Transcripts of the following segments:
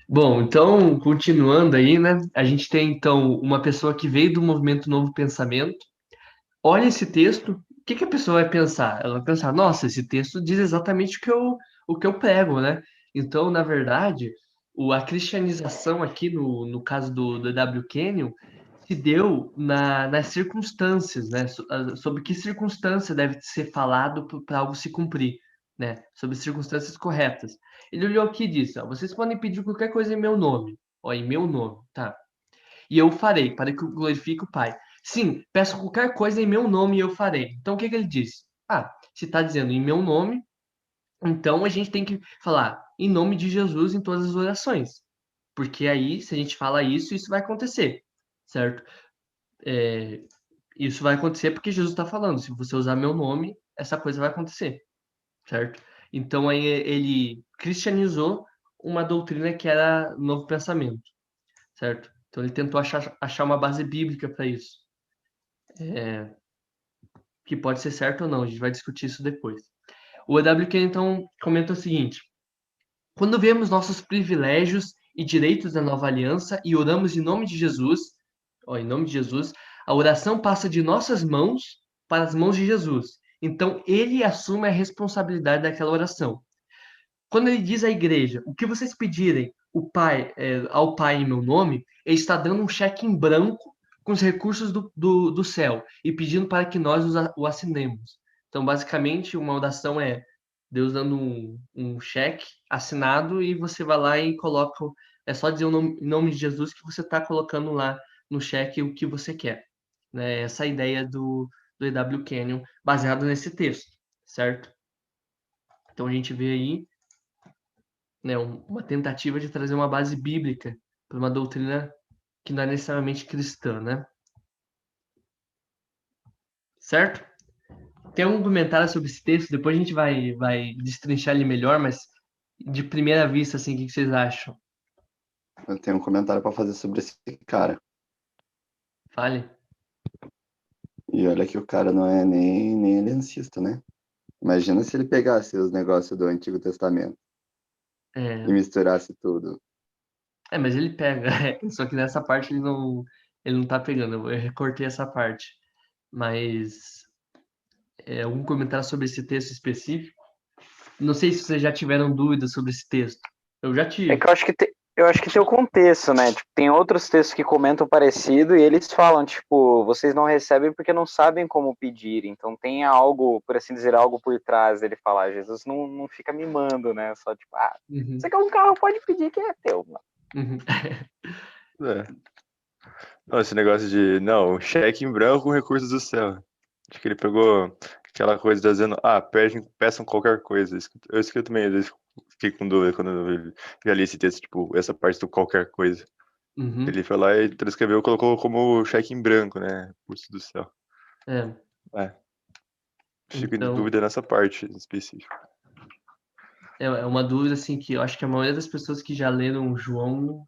Bom, então, continuando aí, né? A gente tem então uma pessoa que veio do movimento Novo Pensamento, olha esse texto, o que que a pessoa vai pensar? Ela vai pensar, nossa, esse texto diz exatamente o que eu prego, né? Então, na verdade, a cristianização aqui, no caso do W. Kenyon, se deu nas circunstâncias, né? Sobre que circunstância deve ser falado para algo se cumprir, né? Sobre circunstâncias corretas. Ele olhou aqui e disse, ó, vocês podem pedir qualquer coisa em meu nome. Ó, em meu nome, tá? E eu farei, para que eu glorifique o Pai. Sim, peço qualquer coisa em meu nome e eu farei. Então, o que que ele disse? Ah, se está dizendo em meu nome, então a gente tem que falar em nome de Jesus em todas as orações. Porque aí, se a gente fala isso, isso vai acontecer, certo? É, isso vai acontecer porque Jesus está falando. Se você usar meu nome, essa coisa vai acontecer, certo? Então aí ele cristianizou uma doutrina que era novo pensamento, certo? Então ele tentou achar uma base bíblica para isso, que pode ser certo ou não, a gente vai discutir isso depois. O EWK então comenta o seguinte: quando vemos nossos privilégios e direitos da nova aliança e oramos em nome de Jesus, ó, em nome de Jesus, a oração passa de nossas mãos para as mãos de Jesus. Então ele assume a responsabilidade daquela oração. Quando ele diz à igreja, o que vocês pedirem ao Pai em meu nome, ele está dando um cheque em branco com os recursos do céu e pedindo para que nós o assinemos. Então, basicamente, uma oração é Deus dando um cheque assinado e você vai lá e coloca. É só dizer o nome, em nome de Jesus que você está colocando lá no cheque o que você quer. Né? Essa é a ideia do E.W. Kenyon, baseado nesse texto, certo? Então a gente vê aí, né, uma tentativa de trazer uma base bíblica para uma doutrina que não é necessariamente cristã, né? Certo? Tem algum comentário sobre esse texto? Depois a gente vai destrinchar ele melhor, mas de primeira vista, assim, o que vocês acham? Eu tenho um comentário para fazer sobre esse cara. Fale. E olha que o cara não é nem aliancista, né? Imagina se ele pegasse os negócios do Antigo Testamento e É, misturasse tudo. mas ele pega, só que nessa parte ele não tá pegando, eu recortei essa parte. Mas algum comentário sobre esse texto específico? Não sei se vocês já tiveram dúvidas sobre esse texto. Eu já É que tive. eu acho que tem o contexto, né? Tipo, tem outros textos que comentam parecido e eles falam, tipo, vocês não recebem porque não sabem como pedir. Então tem algo, por assim dizer, algo por trás dele falar. Jesus não fica mimando, né? Só tipo, você Uhum, quer um carro, pode pedir que é teu, mano. uhum. É. Não, esse negócio de, não, cheque em branco com recursos do céu. Acho que ele pegou aquela coisa dizendo, peçam qualquer coisa. Isso que eu também às vezes fiquei com dúvida quando eu já li esse texto, tipo, essa parte do qualquer coisa. Uhum. Ele foi lá e transcreveu, colocou como cheque em branco, né? Recursos do céu. É, É, fico em então, dúvida nessa parte específica. é uma dúvida assim que eu acho que a maioria das pessoas que já leram João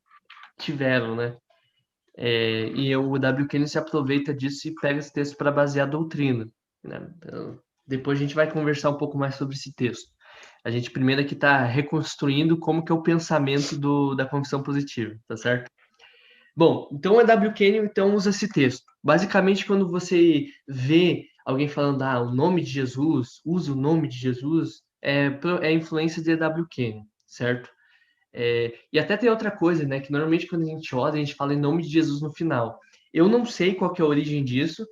tiveram, né? E o W. Kenyon se aproveita disso e pega esse texto para basear a doutrina, né? Então, depois a gente vai conversar um pouco mais sobre esse texto. A gente primeiro aqui está reconstruindo como que é o pensamento da confissão positiva, tá certo? Bom, então a W. Kenyon então usa esse texto. Basicamente, quando você vê alguém falando, o nome de Jesus, usa o nome de Jesus, é influência de W. Kenyon, certo? E até tem outra coisa, né? Que normalmente quando a gente ora, a gente fala em nome de Jesus no final. Eu não sei qual que é a origem disso.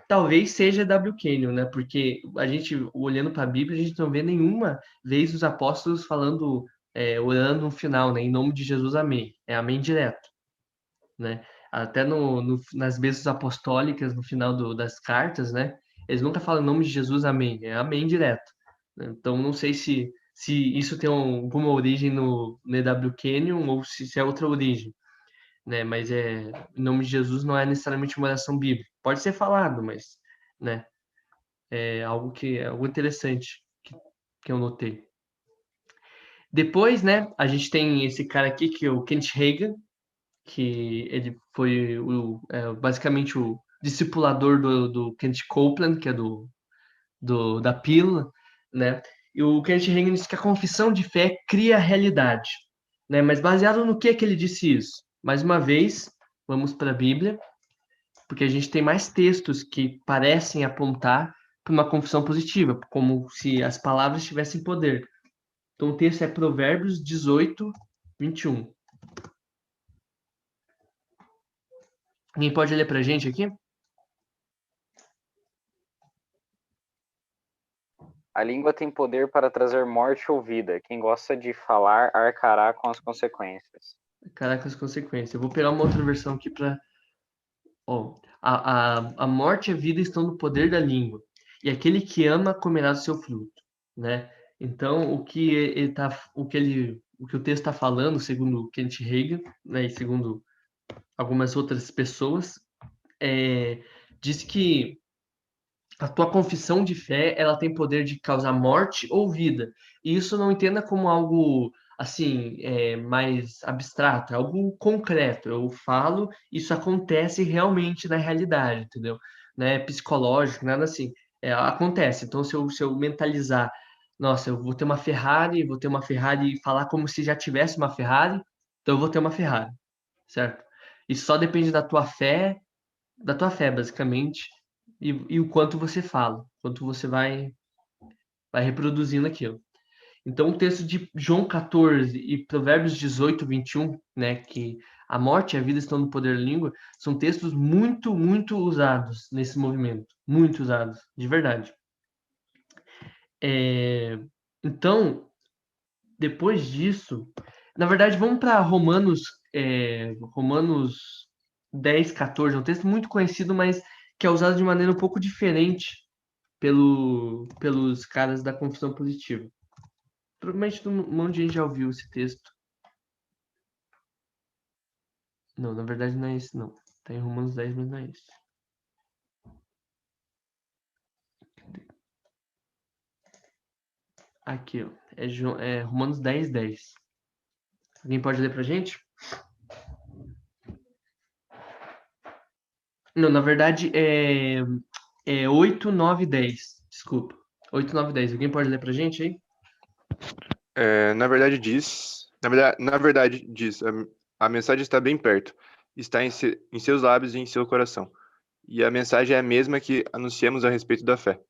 Talvez seja W. Kenyon, né? Porque a gente, olhando para a Bíblia, a gente não vê nenhuma vez os apóstolos falando, orando no final, né? Em nome de Jesus, amém. É amém direto, né? Até nas bênçãos apostólicas, no final das cartas, né? Eles nunca falam em nome de Jesus, amém. É amém direto. Né? Então, não sei se isso tem alguma origem no E.W. Kenyon ou se é outra origem, né? Mas em nome de Jesus não é necessariamente uma oração bíblica. Pode ser falado, mas, né? É algo interessante que eu notei. Depois, né? A gente tem esse cara aqui que é o Kent Hagen, que ele foi basicamente o discipulador do Kent Copeland, que é da pílula, né? E o Kent Hagen diz que a confissão de fé cria a realidade. né? Mas baseado no que ele disse isso? Mais uma vez, vamos para a Bíblia, porque a gente tem mais textos que parecem apontar para uma confissão positiva, como se as palavras tivessem poder. Então o texto é Provérbios 18, 21. Alguém pode ler para a gente aqui? A língua tem poder para trazer morte ou vida. Quem gosta de falar arcará com as consequências. Caraca, as consequências. Eu vou pegar uma outra versão aqui para. Ó, a morte e a vida estão no poder da língua, e aquele que ama comerá do seu fruto, né? Então, o que o texto está falando, segundo Kent Hagin, né, e segundo algumas outras pessoas, diz que a tua confissão de fé, ela tem poder de causar morte ou vida. E isso não entenda como algo assim, mais abstrato, é algo concreto. Eu falo, isso acontece realmente na realidade, entendeu? Não é psicológico, nada assim. Acontece. Então, se eu mentalizar, nossa, eu vou ter uma Ferrari e falar como se já tivesse uma Ferrari, então eu vou ter uma Ferrari, certo? Isso só depende da tua fé, basicamente, e o quanto você fala, quanto você vai reproduzindo aquilo. Então, o texto de João 14 e Provérbios 18, 21, né, que a morte e a vida estão no poder da língua, são textos muito, muito usados nesse movimento. Muito usados, de verdade. Então, depois disso, na verdade, vamos para Romanos 10, 14. É um texto muito conhecido, mas que é usado de maneira um pouco diferente pelos caras da confissão positiva. Provavelmente um monte de gente já ouviu esse texto. Não, na verdade não é esse, não. Tá em Romanos 10, mas não é esse. Aqui, ó. É Romanos 10, 10. Alguém pode ler pra gente? Não, na verdade é 8, 9, 10. Desculpa. 8, 9, 10. Alguém pode ler pra gente aí? Na verdade diz, a mensagem está bem perto, está em seus lábios e em seu coração. E a mensagem é a mesma que anunciamos a respeito da fé.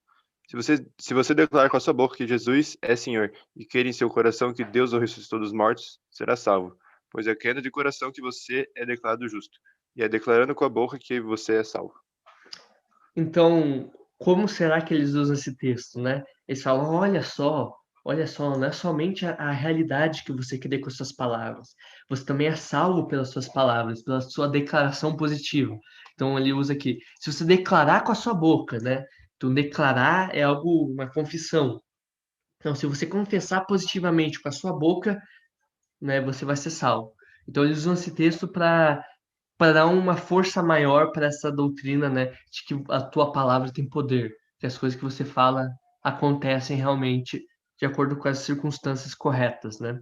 Se você declarar com a sua boca que Jesus é Senhor e crer em seu coração que Deus o ressuscitou dos mortos, será salvo. Pois é crendo de coração que você é declarado justo, e é declarando com a boca que você é salvo. Então, como será que eles usam esse texto, né? Eles falam, olha só, não é somente a realidade que você crê com as suas palavras. Você também é salvo pelas suas palavras, pela sua declaração positiva. Então, ele usa aqui, se você declarar com a sua boca, né? Então, declarar é algo, uma confissão. Então, se você confessar positivamente com a sua boca, né, você vai ser salvo. Então, eles usam esse texto para dar uma força maior para essa doutrina, né, de que a tua palavra tem poder, que as coisas que você fala acontecem realmente de acordo com as circunstâncias corretas, né?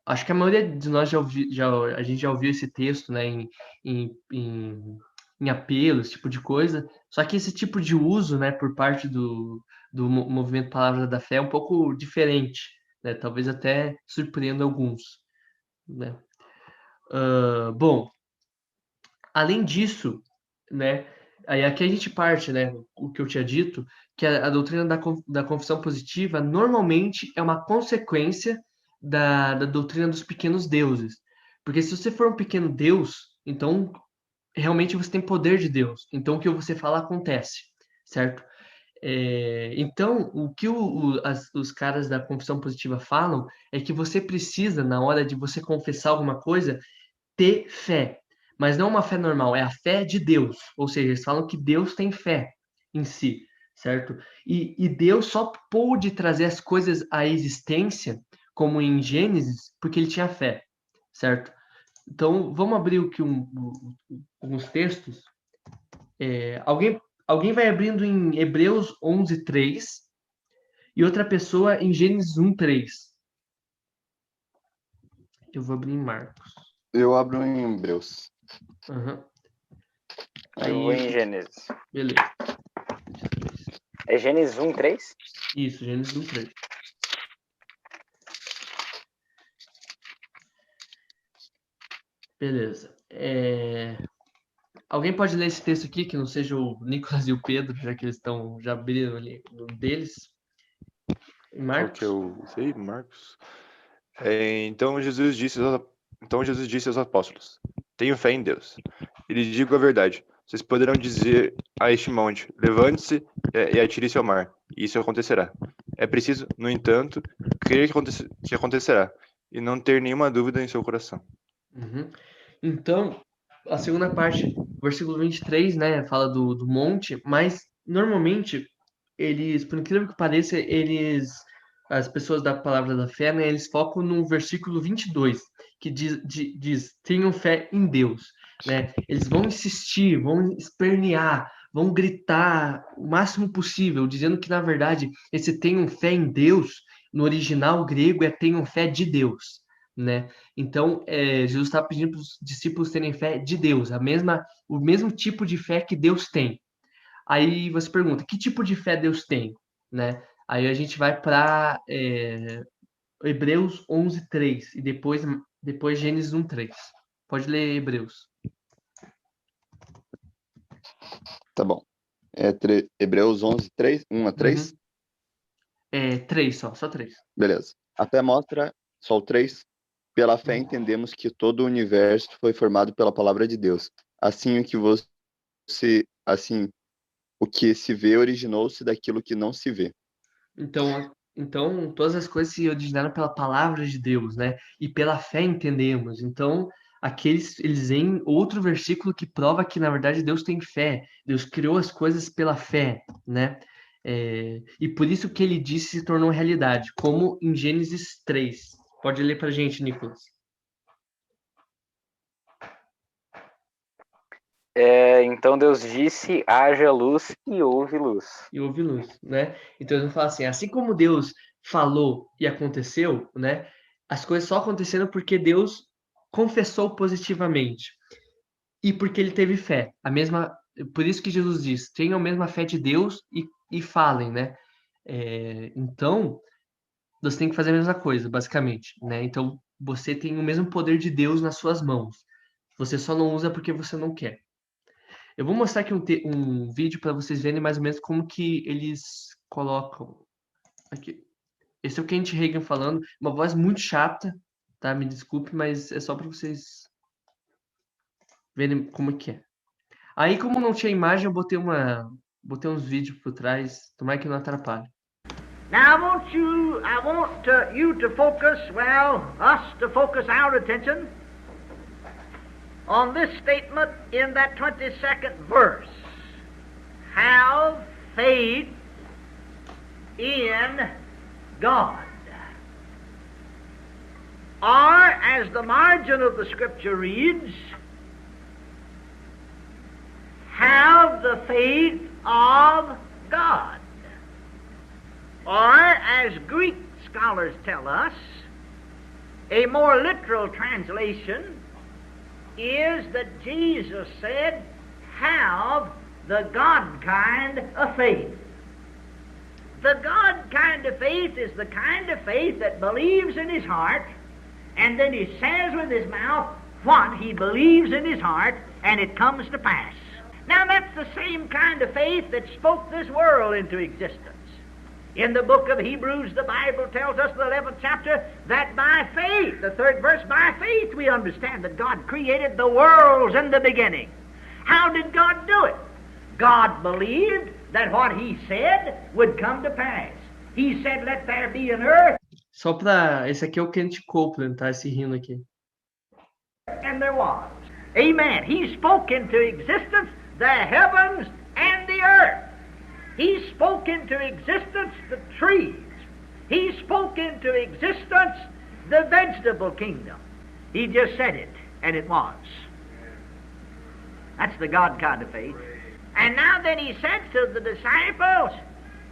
Acho que a maioria de nós a gente já ouviu esse texto, né, em, em, em apelo, esse tipo de coisa. Só que esse tipo de uso, né, por parte do movimento Palavra da Fé é um pouco diferente, né? Talvez até surpreenda alguns, né? Bom, além disso, né, aí aqui a gente parte, né, o que eu tinha dito, que a doutrina da confissão positiva normalmente é uma consequência da doutrina dos pequenos deuses. Porque se você for um pequeno deus, então realmente você tem poder de Deus. Então o que você fala acontece, certo? Então, o que os caras da confissão positiva falam é que você precisa, na hora de você confessar alguma coisa, ter fé. Mas não uma fé normal, é a fé de Deus. Ou seja, eles falam que Deus tem fé em si, certo? E Deus só pôde trazer as coisas à existência, como em Gênesis, porque ele tinha fé, certo? Então, vamos abrir aqui alguns textos. Alguém vai abrindo em Hebreus 11, 3 e outra pessoa em Gênesis 1, 3. Eu vou abrir em Marcos. Eu abro em Hebreus. Uhum. Eu vou em Gênesis. Beleza. É Gênesis 1, 3? Isso, Gênesis 1, 3. Beleza. Alguém pode ler esse texto aqui, que não seja o Nicolas e o Pedro, já que eles já abriram ali um deles. Marcos? Qual que eu sei, Marcos? Então Jesus disse aos apóstolos: Tenho fé em Deus. E lhes digo a verdade. Vocês poderão dizer a este monte: Levante-se e atire-se ao mar. E isso acontecerá. É preciso, no entanto, crer que acontecerá e não ter nenhuma dúvida em seu coração. Uhum. Então, a segunda parte, versículo 23, né, fala do monte, mas normalmente eles, por incrível que pareça, as pessoas da palavra da fé, né, eles focam no versículo 22, que diz tenham fé em Deus, né? Eles vão insistir, vão espernear, vão gritar o máximo possível, dizendo que, na verdade, esse tenham fé em Deus, no original grego é tenham fé de Deus, né? Então, Jesus está pedindo para os discípulos terem fé de Deus, o mesmo tipo de fé que Deus tem. Aí você pergunta, que tipo de fé Deus tem, né? Aí a gente vai para Hebreus 11:3 e depois Gênesis 1:3. Pode ler Hebreus. Tá bom. Hebreus 11, 3, 1 a 3? 3 só 3. Beleza. A fé mostra, só o 3. Pela fé entendemos que todo o universo foi formado pela palavra de Deus. Assim o que se vê originou-se daquilo que não se vê. Então todas as coisas se originaram pela palavra de Deus, né? E pela fé entendemos. Então, eles veem outro versículo que prova que, na verdade, Deus tem fé. Deus criou as coisas pela fé, né? E por isso que ele disse se tornou realidade, como em Gênesis 3. Pode ler pra gente, Nicolas. Então Deus disse, haja luz e houve luz. E houve luz, né? Então ele fala assim como Deus falou e aconteceu, né? As coisas só aconteceram porque Deus confessou positivamente e porque ele teve fé. Por isso que Jesus diz: tenham a mesma fé de Deus e falem, né? Então você tem que fazer a mesma coisa, basicamente, né? Então você tem o mesmo poder de Deus nas suas mãos. Você só não usa porque você não quer. Eu vou mostrar aqui um vídeo para vocês verem mais ou menos como que eles colocam aqui. Esse é o Kent Reagan falando, uma voz muito chata, tá? Me desculpe, mas é só para vocês verem como que é. Aí, como não tinha imagem, eu botei uns vídeos por trás, tomara que não atrapalhe. Now I want you to focus, us to focus our attention on this statement in that 22nd verse. Have faith in God. Or, as the margin of the scripture reads, have the faith of God. Or, as Greek scholars tell us, a more literal translation is that Jesus said, have the God kind of faith. The God kind of faith is the kind of faith that believes in his heart, and then he says with his mouth what he believes in his heart, and it comes to pass. Now that's the same kind of faith that spoke this world into existence. In the book of Hebrews, the Bible tells us in the 11th chapter that by faith, the 3rd verse, by faith we understand that God created the worlds in the beginning. How did God do it? God believed that what he said would come to pass. He said, let there be an earth. Esse aqui é o Kent Copeland, tá? Esse hino aqui. And there was. Amen. He spoke into existence the heavens and the earth. He spoke into existence the trees. He spoke into existence the vegetable kingdom. He just said it, and it was. That's the God kind of faith. And now then he said to the disciples,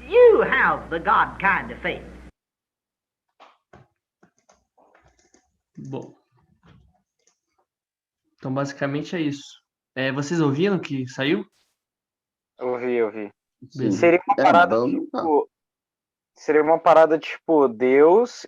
you have the God kind of faith. Bom. Então, basicamente é isso. Vocês ouviram que saiu? Eu vi. Beleza. Seria uma parada tipo... Seria uma parada tipo, Deus,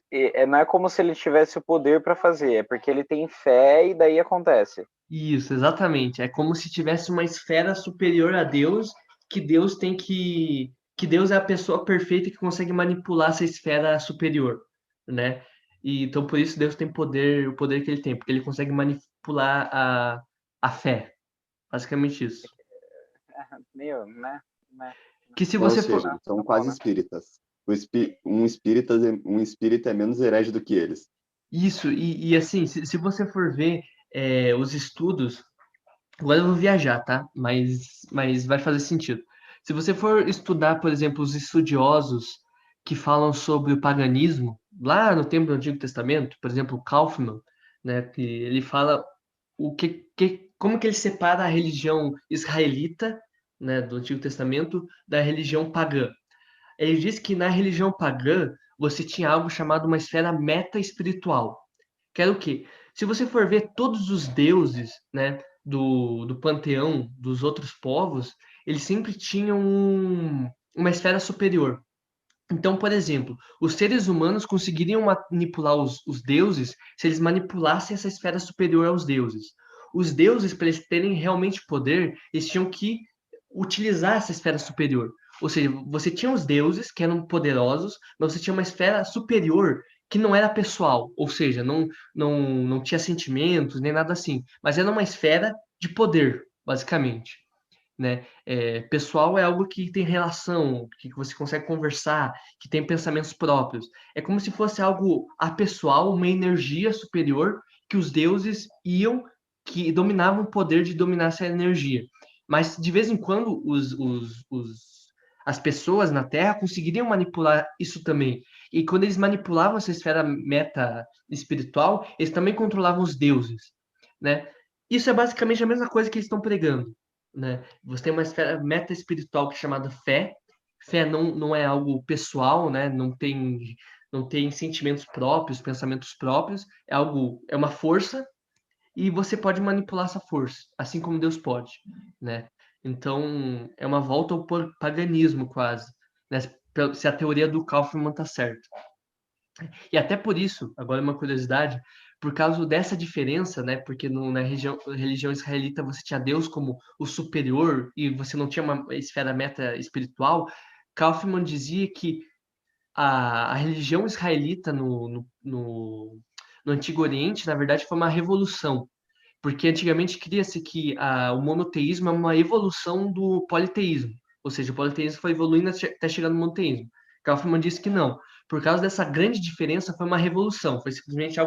não é como se ele tivesse o poder para fazer, é porque ele tem fé e daí acontece. Isso, exatamente. É como se tivesse uma esfera superior a Deus, que Deus tem que Deus é a pessoa perfeita que consegue manipular essa esfera superior, né? E então por isso Deus tem poder, o poder que ele tem, porque ele consegue manipular a fé. Basicamente isso. Meu, né? Que se Ou você for seja, eles são quase espíritas. Um espírita é menos herege do que eles. isso, e assim, se você for ver os estudos, agora eu vou viajar, tá? Mas vai fazer sentido. Se você for estudar, por exemplo, os estudiosos que falam sobre o paganismo, lá no tempo do Antigo Testamento, por exemplo, Kaufmann, né, que ele fala como que ele separa a religião israelita, né, do Antigo Testamento da religião pagã. Ele diz que na religião pagã você tinha algo chamado uma esfera meta-espiritual, que era o quê? Se você for ver todos os deuses, né, do panteão dos outros povos, eles sempre tinham uma esfera superior. Então, por exemplo, os seres humanos conseguiriam manipular os deuses se eles manipulassem essa esfera superior aos deuses. Os deuses, para eles terem realmente poder, eles tinham que utilizar essa esfera superior. Ou seja, você tinha os deuses, que eram poderosos, mas você tinha uma esfera superior que não era pessoal, ou seja, não tinha sentimentos nem nada assim, mas era uma esfera de poder, basicamente, né? Pessoal é algo que tem relação, que você consegue conversar, que tem pensamentos próprios. É como se fosse algo apessoal, uma energia superior que os deuses que dominavam o poder de dominar essa energia. Mas de vez em quando as pessoas na Terra conseguiriam manipular isso também. E quando eles manipulavam essa esfera meta espiritual, eles também controlavam os deuses, né? Isso é basicamente a mesma coisa que eles estão pregando, né? Você tem uma esfera meta espiritual que é chamada fé. Fé não é algo pessoal, né? Não tem sentimentos próprios, pensamentos próprios. É uma força e você pode manipular essa força, assim como Deus pode, né? Então, é uma volta ao paganismo quase, né? Se a teoria do Kaufmann está certa. E até por isso, agora uma curiosidade, por causa dessa diferença, né? Porque na religião israelita você tinha Deus como o superior e você não tinha uma esfera meta espiritual, Kaufmann dizia que a religião israelita no Antigo Oriente, na verdade, foi uma revolução. Porque antigamente cria-se que o monoteísmo é uma evolução do politeísmo. Ou seja, o politeísmo foi evoluindo até chegar no monoteísmo. Kaufmann disse que não. Por causa dessa grande diferença, foi uma revolução. Foi simplesmente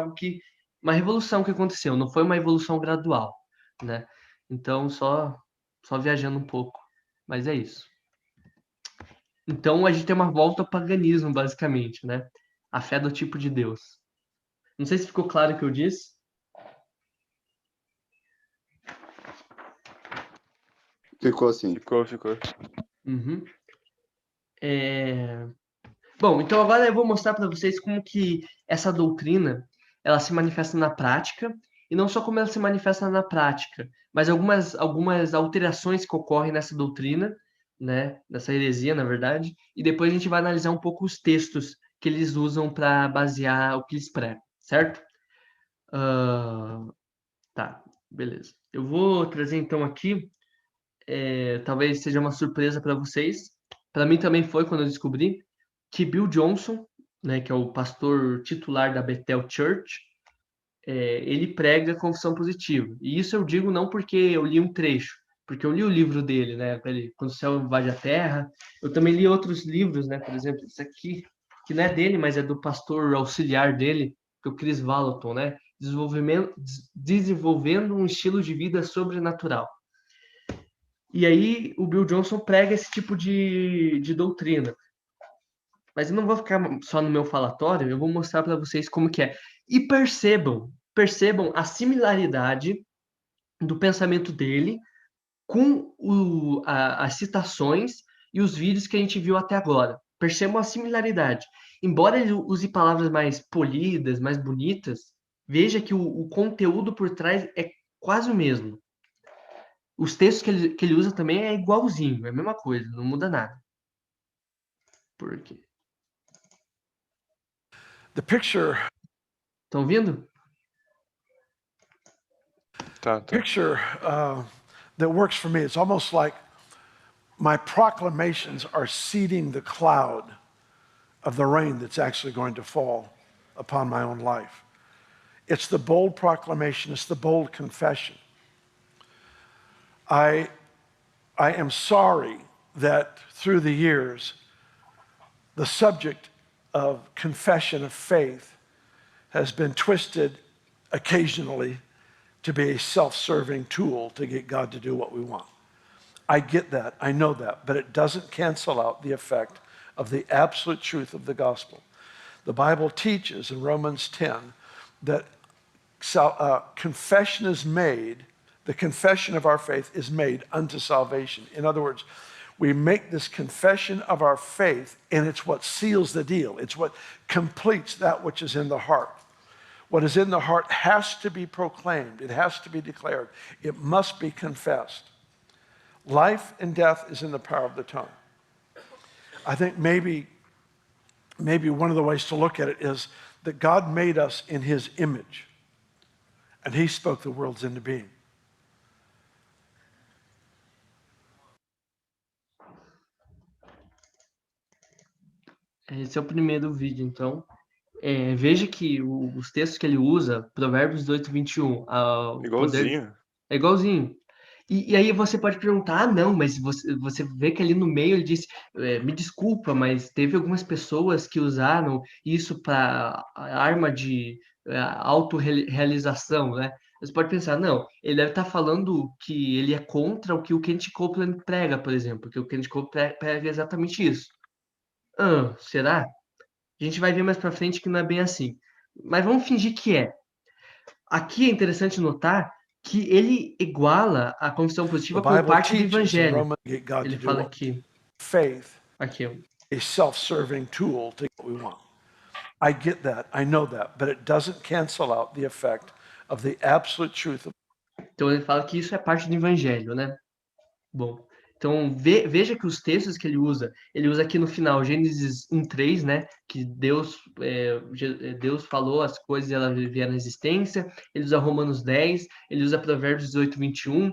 uma revolução que aconteceu. Não foi uma evolução gradual, né? Então, só viajando um pouco. Mas é isso. Então, a gente tem uma volta ao paganismo, basicamente, né? A fé do tipo de Deus. Não sei se ficou claro o que eu disse. Ficou assim. Ficou. Uhum. Bom, então agora eu vou mostrar para vocês como que essa doutrina ela se manifesta na prática, e não só como ela se manifesta na prática, mas algumas alterações que ocorrem nessa doutrina, né, nessa heresia, na verdade, e depois a gente vai analisar um pouco os textos que eles usam para basear o que eles pregam, certo? Tá, beleza. Eu vou trazer então aqui, talvez seja uma surpresa para vocês, para mim também foi quando eu descobri, que Bill Johnson, né, que é o pastor titular da Bethel Church, ele prega a confissão positiva. E isso eu digo não porque eu li um trecho, porque eu li o livro dele, né, Quando o Céu Invade a Terra. Eu também li outros livros, né, por exemplo, esse aqui, que não é dele, mas é do pastor auxiliar dele, que é o Chris Vallotton, né, desenvolvendo um estilo de vida sobrenatural. E aí o Bill Johnson prega esse tipo de doutrina. Mas eu não vou ficar só no meu falatório, eu vou mostrar para vocês como que é. E percebam a similaridade do pensamento dele com as citações e os vídeos que a gente viu até agora. Percebam a similaridade. Embora ele use palavras mais polidas, mais bonitas, veja que o conteúdo por trás é quase o mesmo. Os textos que ele usa também é igualzinho, é a mesma coisa, não muda nada. Por quê? The picture Estão ouvindo? Tá. picture that works for me, it's almost like my proclamations are seeding the cloud of the rain that's actually going to fall upon my own life. It's the bold proclamation, it's the bold confession. I am sorry that through the years, the subject of confession of faith has been twisted occasionally to be a self-serving tool to get God to do what we want. I get that, I know that, but it doesn't cancel out the effect of the absolute truth of the gospel. The Bible teaches in Romans 10 that confession is made, the confession of our faith is made unto salvation. In other words, we make this confession of our faith, and it's what seals the deal. It's what completes that which is in the heart. What is in the heart has to be proclaimed. It has to be declared. It must be confessed. Life and death is in the power of the tongue. I think maybe one of the ways to look at it is that God made us in his image, and he spoke the worlds into being. Esse é o primeiro vídeo, então. Veja que os textos que ele usa, Provérbios 18, 21, Igualzinho. é igualzinho. E aí você pode perguntar, não, mas você vê que ali no meio ele disse, me desculpa, mas teve algumas pessoas que usaram isso para arma de autorrealização, né? Você pode pensar, não, ele deve estar falando que ele é contra o que o Kenneth Copeland prega, por exemplo, que o Kenneth Copeland prega exatamente isso. Será? A gente vai ver mais para frente que não é bem assim. Mas vamos fingir que é. Aqui é interessante notar que ele iguala a confissão positiva com parte do evangelho. Ele fala aqui. Faith, aqui, a self-serving tool to get what we want. I get that, I know that, but it doesn't cancel out the effect of the absolute truth. Então ele fala que isso é parte do evangelho, né? Bom, então veja que os textos que ele usa aqui no final, Gênesis 1:3, né? Que Deus falou as coisas e elas vieram à existência. Ele usa Romanos 10, ele usa Provérbios 18, 21.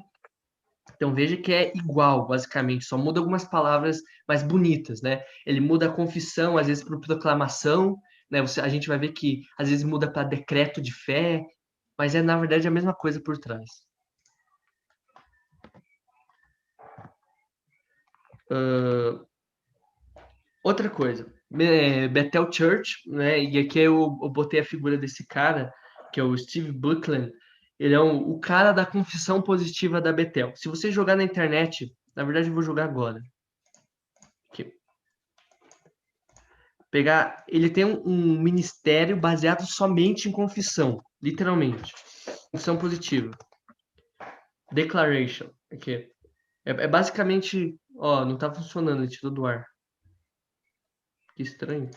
Então veja que é igual, basicamente, só muda algumas palavras mais bonitas, né? Ele muda a confissão, às vezes, para proclamação, né? A gente vai ver que às vezes muda para decreto de fé, mas na verdade a mesma coisa por trás. Outra coisa, Bethel Church, né? E aqui eu botei a figura desse cara, que é o Steve Buckland. Ele é o cara da confissão positiva da Bethel. Se você jogar na internet, na verdade eu vou jogar agora. Aqui. Ele tem um ministério baseado somente em confissão, literalmente. Confissão positiva. Declaration. Aqui. É basicamente, não tá funcionando, ele tirou do ar. Que estranho.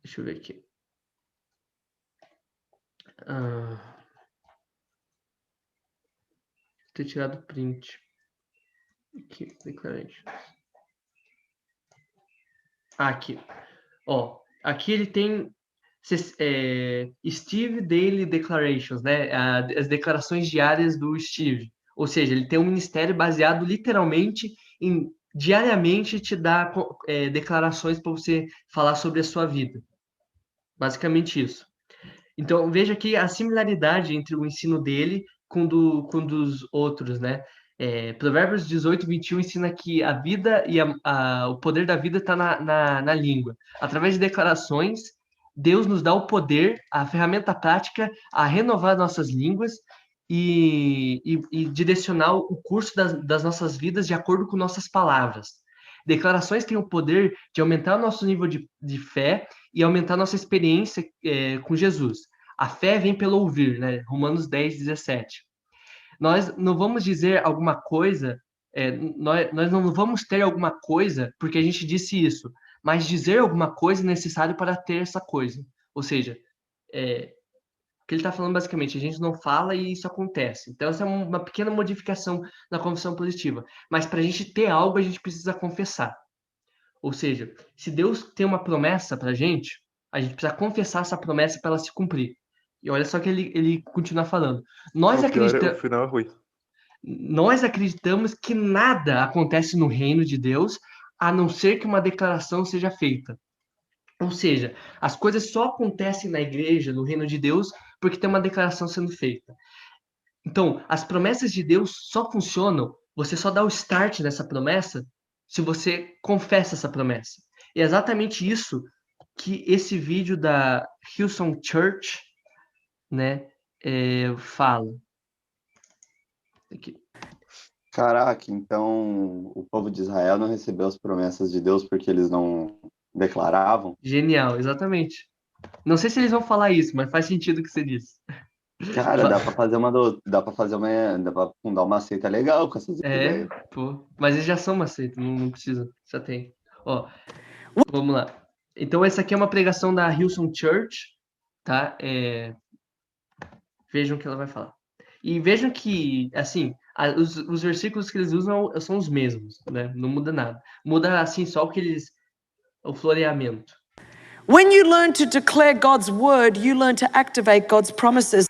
Deixa eu ver aqui. Ter tirado o print. Aqui, declarations. Aqui. Aqui ele tem Steve Daily Declarations, né? As declarações diárias do Steve. Ou seja, ele tem um ministério baseado literalmente em diariamente te dar declarações para você falar sobre a sua vida. Basicamente isso. Então, veja aqui a similaridade entre o ensino dele com dos outros, né? Provérbios 18, 21 ensina que a vida e o poder da vida está na língua. Através de declarações, Deus nos dá o poder, a ferramenta prática a renovar nossas línguas e direcionar o curso das nossas vidas de acordo com nossas palavras. Declarações têm o poder de aumentar o nosso nível de fé e aumentar nossa experiência com Jesus. A fé vem pelo ouvir, né? Romanos 10, 17. Nós não vamos dizer alguma coisa, nós não vamos ter alguma coisa porque a gente disse isso, mas dizer alguma coisa é necessário para ter essa coisa. Ou seja, o que ele está falando basicamente, a gente não fala e isso acontece. Então, essa é uma pequena modificação na confissão positiva. Mas para a gente ter algo, a gente precisa confessar. Ou seja, se Deus tem uma promessa pra gente, a gente precisa confessar essa promessa para ela se cumprir. E olha só que ele continua falando. O pior é o final é ruim. Nós acreditamos que nada acontece no reino de Deus, a não ser que uma declaração seja feita. Ou seja, as coisas só acontecem na igreja, no reino de Deus, porque tem uma declaração sendo feita. Então, as promessas de Deus só funcionam, você só dá o start nessa promessa se você confessa essa promessa. E é exatamente isso que esse vídeo da Hillsong Church, né, fala. Aqui. Caraca, então o povo de Israel não recebeu as promessas de Deus porque eles não declaravam? Genial, exatamente. Não sei se eles vão falar isso, mas faz sentido o que você disse. Cara, dá pra fundar uma seita legal com essas ideias. Pô, mas eles já são uma seita, não precisa, já tem. Ó, vamos lá. Então essa aqui é uma pregação da Hillsong Church, tá? Vejam o que ela vai falar. E vejam que, assim, os versículos que eles usam são os mesmos, né? Não muda nada. Muda, assim, só o floreamento. When you learn to declare God's word, you learn to activate God's promises.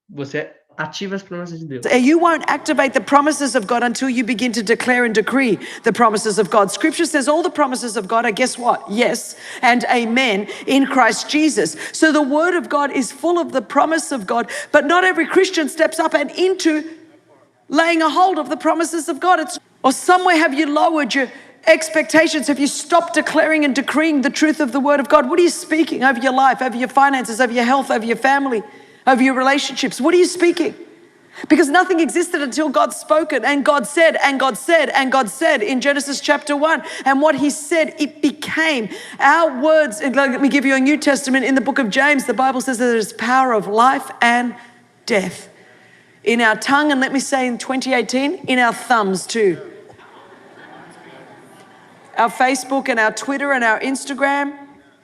Você ativa as promessas de Deus. You won't activate the promises of God until you begin to declare and decree the promises of God. Scripture says all the promises of God are, guess what? Yes and amen in Christ Jesus. So the word of God is full of the promise of God, but not every Christian steps up and into laying a hold of the promises of God. Or somewhere have you lowered your expectations? Have you stopped declaring and decreeing the truth of the word of God? What are you speaking over your life, over your finances, over your health, over your family, over your relationships? What are you speaking? Because nothing existed until God spoke it, and God said, and God said, and God said in Genesis chapter 1. And what he said, it became. Our words, let me give you a New Testament in the book of James. The Bible says that there's power of life and death in our tongue, and let me say in 2018, in our thumbs too. Our Facebook and our Twitter and our Instagram,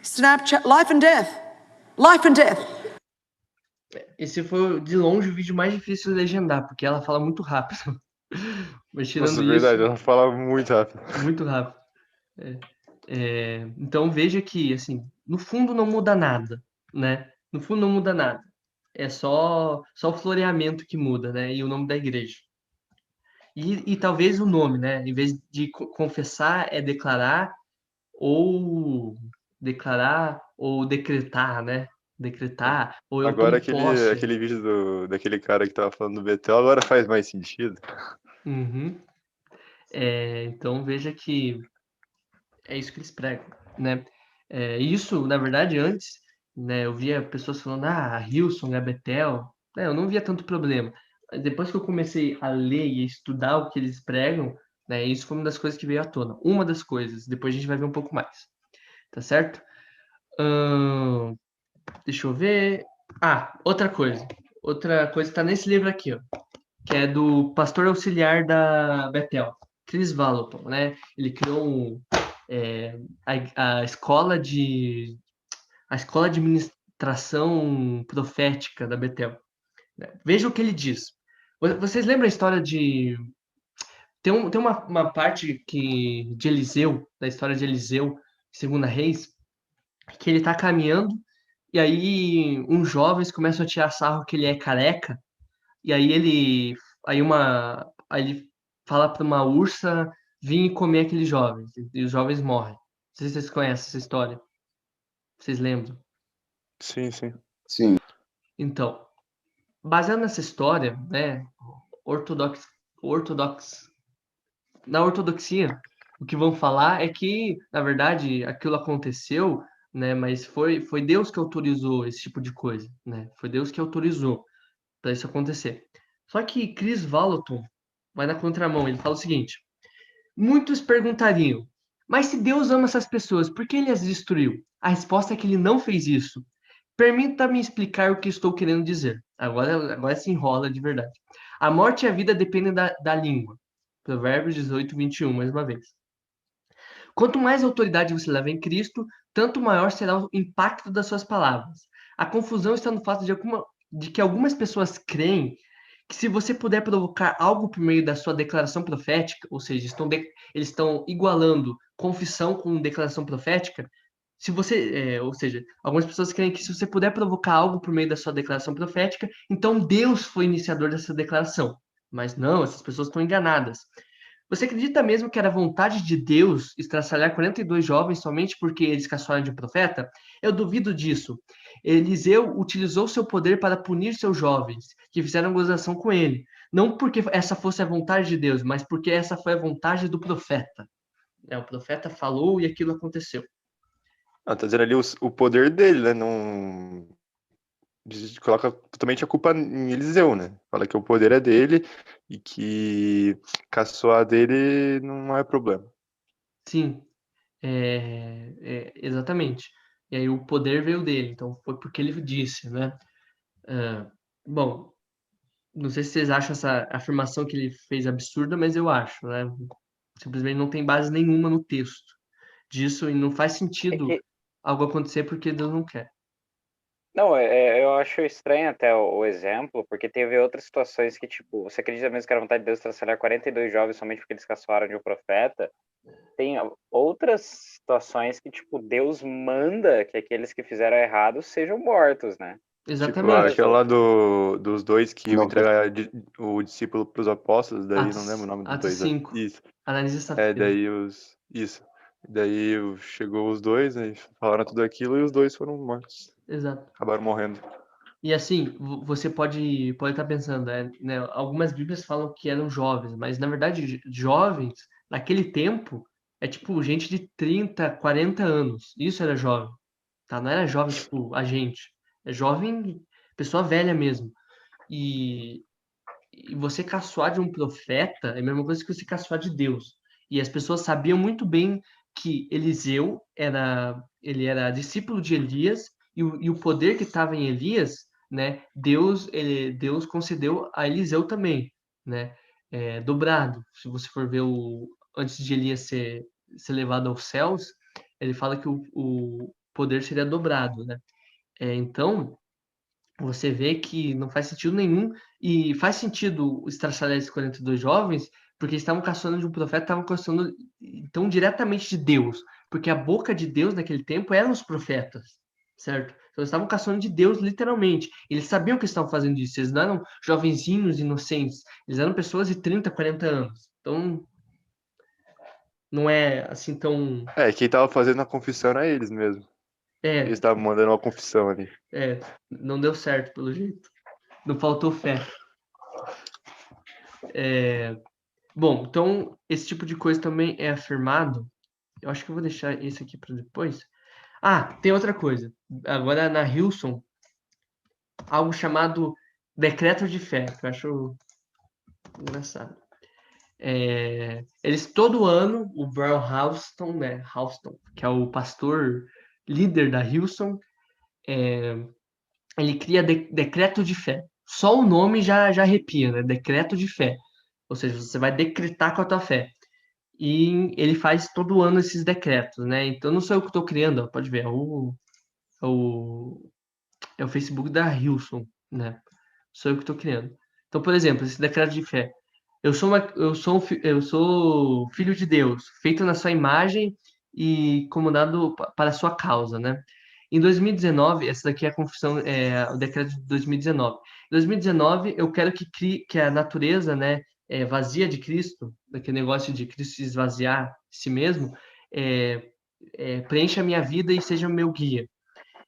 Snapchat, life and death. Life and death. Esse foi, de longe, o vídeo mais difícil de legendar, porque ela fala muito rápido. Mas tirando Nossa, isso... verdade, ela fala muito rápido. Muito rápido. Então, veja que, assim, no fundo não muda nada, né? No fundo não muda nada. É só o floreamento que muda, né? E o nome da igreja. E talvez o nome, né? Em vez de confessar, é declarar ou decretar, né? Decretar, ou eu Agora tomo posse. aquele vídeo daquele cara que tava falando do Betel, agora faz mais sentido. Uhum. Então veja que é isso que eles pregam, né? Isso, na verdade, antes, né? Eu via pessoas falando, Hillsong, a Betel. Eu não via tanto problema. Mas depois que eu comecei a ler e a estudar o que eles pregam, né? Isso foi uma das coisas que veio à tona. Uma das coisas. Depois a gente vai ver um pouco mais. Tá certo? Deixa eu ver. Outra coisa. Outra coisa que tá nesse livro aqui, ó. Que é do pastor auxiliar da Betel, Chris Vallotton, né? Ele criou a escola de administração profética da Betel. Veja o que ele diz. Vocês lembram a história de... Tem uma parte de Eliseu, da história de Eliseu, Segunda Reis, que ele tá caminhando e aí uns jovens começam a tirar sarro que ele é careca, e aí ele fala para uma ursa vir comer aqueles jovens, e os jovens morrem. Não sei se vocês conhecem essa história. Vocês lembram? Sim. Sim. Então, baseado nessa história, né, na ortodoxia, o que vão falar é que, na verdade, aquilo aconteceu, né, mas foi Deus que autorizou esse tipo de coisa, né? Foi Deus que autorizou para isso acontecer. Só que Chris Vallotton vai na contramão, ele fala o seguinte: muitos perguntariam, mas se Deus ama essas pessoas, por que ele as destruiu? A resposta é que ele não fez isso. Permita-me explicar o que estou querendo dizer. Agora se enrola de verdade. A morte e a vida dependem da língua. Provérbios 18, 21, mais uma vez. Quanto mais autoridade você leva em Cristo, tanto maior será o impacto das suas palavras. A confusão está no fato de que algumas pessoas creem que se você puder provocar algo por meio da sua declaração profética, ou seja, eles estão igualando confissão com declaração profética, se você, ou seja, algumas pessoas creem que se você puder provocar algo por meio da sua declaração profética, então Deus foi iniciador dessa declaração. Mas não, essas pessoas estão enganadas. Você acredita mesmo que era vontade de Deus estraçalhar 42 jovens somente porque eles caçaram de profeta? Eu duvido disso. Eliseu utilizou seu poder para punir seus jovens, que fizeram gozação com ele. Não porque essa fosse a vontade de Deus, mas porque essa foi a vontade do profeta. O profeta falou e aquilo aconteceu. Tá dizendo ali o poder dele, né? Não coloca totalmente a culpa em Eliseu, né? Fala que o poder é dele e que caçoar dele não é problema. Sim, exatamente. E aí o poder veio dele, então foi porque ele disse, né? Bom, não sei se vocês acham essa afirmação que ele fez absurda, mas eu acho, né? Simplesmente não tem base nenhuma no texto disso e não faz É sentido que, algo acontecer porque Deus não quer. não, eu acho estranho até o exemplo, porque teve outras situações que, tipo, você acredita mesmo que era vontade de Deus transformar 42 jovens somente porque eles caçoaram de um profeta? Tem outras situações que, tipo, Deus manda que aqueles que fizeram errado sejam mortos, né? Tipo, Exatamente. aquela lá dos dois que iam Não, entregar o discípulo pros apóstolos, daí não lembro o nome dos Atos dois, né? 5. Isso. Analise Safira. Daí Isso. Daí chegou os dois, né? Falaram tudo aquilo e os dois foram mortos. Exato. Acabaram morrendo. E assim, você pode estar pensando, né, algumas Bíblias falam que eram jovens, mas na verdade, jovens, naquele tempo, é tipo gente de 30, 40 anos. Isso era jovem, tá? Não era jovem tipo a gente. É jovem, pessoa velha mesmo. E, e você caçoar de um profeta é a mesma coisa que você caçoar de Deus. E as pessoas sabiam muito bem que Eliseu ele era discípulo de Elias e o poder que estava em Elias, né? Deus concedeu a Eliseu também, né? Dobrado. Se você for ver antes de Elias ser levado aos céus, ele fala que o poder seria dobrado, né? Então você vê que não faz sentido nenhum, e faz sentido estraçalhar esses 42 jovens, porque eles estavam caçando de um profeta, estavam caçando então diretamente de Deus, porque a boca de Deus naquele tempo eram os profetas, certo? Então eles estavam caçando de Deus literalmente. Eles sabiam que estavam fazendo isso, eles não eram jovenzinhos inocentes, eles eram pessoas de 30, 40 anos. Então não é assim tão. Quem tava fazendo a confissão era eles mesmo. Eles É, estavam mandando uma confissão ali. não deu certo pelo jeito. Não faltou fé. Bom, então esse tipo de coisa também é afirmado. Eu acho que eu vou deixar esse aqui para depois. Tem outra coisa. Agora na Hilson, algo chamado decreto de fé, que eu acho engraçado. Eles todo ano, o Brian Houston, né, Houston, que é o pastor líder da Hilson, ele cria decreto de fé. Só o nome já arrepia, né? Decreto de fé. Ou seja, você vai decretar com a tua fé. E ele faz todo ano esses decretos, né? Então não sou eu que estou criando, ó, pode ver, é o Facebook da Hilson, né? Sou eu que estou criando. Então, por exemplo, esse decreto de fé. Eu sou filho de Deus, feito na sua imagem e comandado para a sua causa, né? Em 2019, essa daqui é a confissão, o decreto de 2019. Em 2019, eu quero que a natureza, né, vazia de Cristo, daquele negócio de Cristo se esvaziar de si mesmo, preencha a minha vida e seja o meu guia.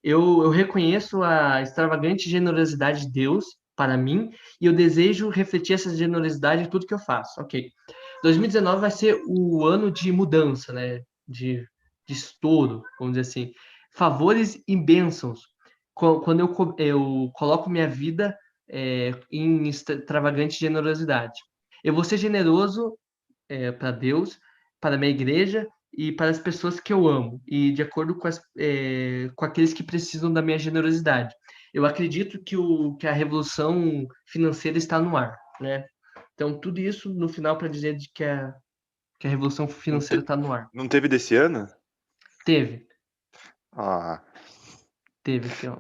Eu reconheço a extravagante generosidade de Deus para mim e eu desejo refletir essa generosidade em tudo que eu faço. Ok. 2019 vai ser o ano de mudança, né? De estouro, vamos dizer assim. Favores e bênçãos. Quando eu coloco minha vida em extravagante generosidade. Eu vou ser generoso para Deus, para a minha igreja e para as pessoas que eu amo, e de acordo com aqueles que precisam da minha generosidade. Eu acredito que a revolução financeira está no ar, né? Então, tudo isso no final para dizer que a revolução financeira está no ar. Não teve desse ano? Teve. Ah. Teve aqui, ó.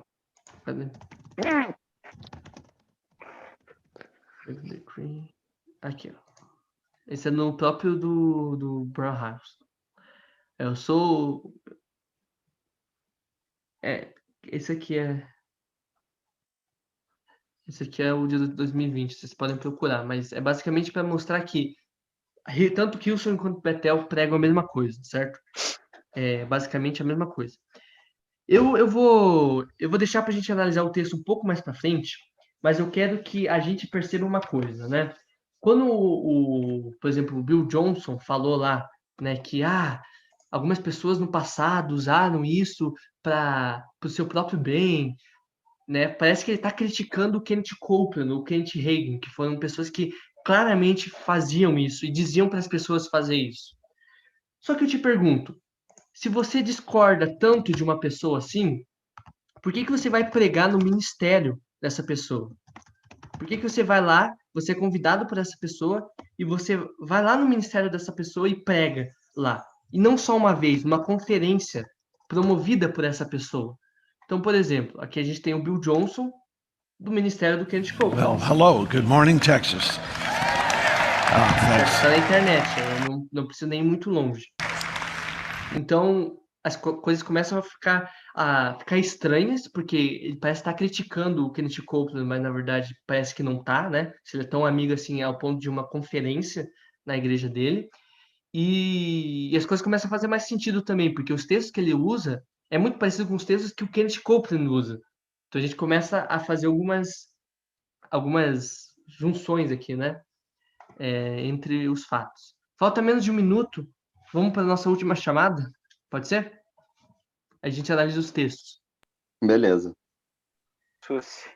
Cadê? Aqui, ó. Esse é no próprio do Brown House. Eu sou... Esse aqui é o de 2020, vocês podem procurar, mas é basicamente para mostrar que tanto Kilson quanto Betel pregam a mesma coisa, certo? É basicamente a mesma coisa. Eu vou deixar para a gente analisar o texto um pouco mais para frente, mas eu quero que a gente perceba uma coisa, né? Quando por exemplo, o Bill Johnson falou lá, né, que algumas pessoas no passado usaram isso para o seu próprio bem, né? Parece que ele está criticando o Kenneth Copeland, o Kenneth Hagin, que foram pessoas que claramente faziam isso e diziam para as pessoas fazer isso. Só que eu te pergunto, se você discorda tanto de uma pessoa assim, por que você vai pregar no ministério dessa pessoa? Por que você vai lá, você é convidado por essa pessoa e você vai lá no ministério dessa pessoa e prega lá? E não só uma vez, uma conferência promovida por essa pessoa. Então, por exemplo, aqui a gente tem o Bill Johnson, do ministério do Kenneth Copeland. Well, hello, good morning, Texas. Está na internet, eu não preciso nem ir muito longe. Então, as coisas começam a ficar estranhas, porque ele parece estar criticando o Kenneth Copeland, mas na verdade parece que não está, né? Se ele é tão amigo assim ao ponto de uma conferência na igreja dele. E as coisas começam a fazer mais sentido também, porque os textos que ele usa é muito parecido com os textos que o Kenneth Copeland usa. Então a gente começa a fazer algumas junções aqui, né? Entre os fatos. Falta menos de um minuto. Vamos para a nossa última chamada? Pode ser? A gente analisa os textos. Beleza. Suci.